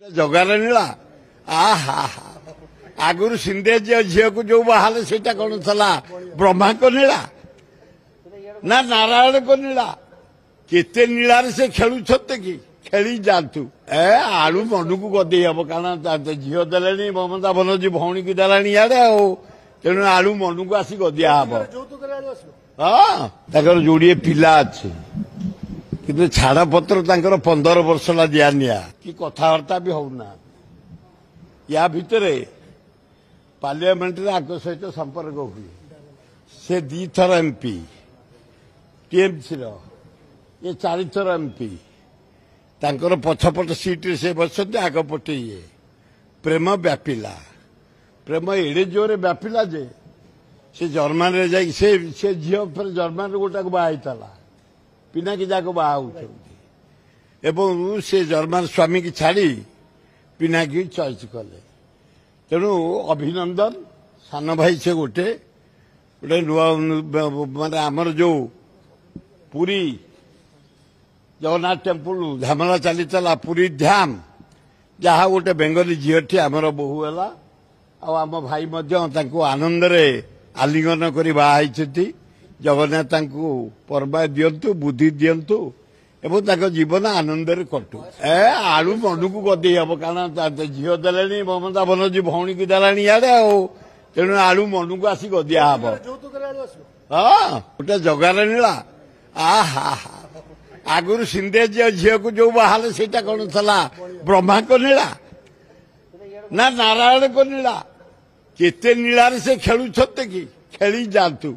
जगार नीला आहा आगुरी सिंधे झील को जो बाहर से कौन था ब्रह्मा को नीला ना नारायण को नीला केते नीलार से खेलु कि खेली जातु ए आलू मन को गदे हम कारण झील दे ममता बनर्जी भौणी की देलानी इे तेणु आलू मन को आसी गदिया हम हाँ जोड़े पिला अच्छे कि छाड़पत्र 15 वर्ष ला दिया निया कि कथबार्ता भी होना या भितर पार्लियामेंट सहित संपर्क हुए से 2 थर एमपी टीएमसी ये 4 थर एमपी तांकर पछपट सीट से बसते आगपटे ये प्रेम व्यापिला प्रेम एड़े जोरे व्यापिला जे से जर्मान रे जाई से झील फिर जर्मान गोटा को बाहला पिनाकी जाक बाहा एवं से जर्मान स्वामी की छाड़ी पिनाकी चॉइस कले तेणु अभिनंदन सान भाई से गोटे गोटे नुआ माने आमर जो पुरी जगन्नाथ टेम्पल झामला चली चला पुरी धाम जहाँ गोटे बेंगली झीटी आमर बहु है आम भाई आनंद रे आलिंगन कर बाहर जगन्नाथ पर्व दिंतु बुद्धि दिंतु एवं जीवन आनंद कटु ए आलू मन को गदे हम कारण झील दे ममता बनर्जी भौणी की देलानी इे तेणु आलू मन को आसी गदिया हम हाँ गोटे जगार नीला आहा आगुरी सिंधे झील को जो बाहर से कौन था ब्रह्मा को नीला ना नारायण को नीला केते नीलार से खेलु कि खेली जातु।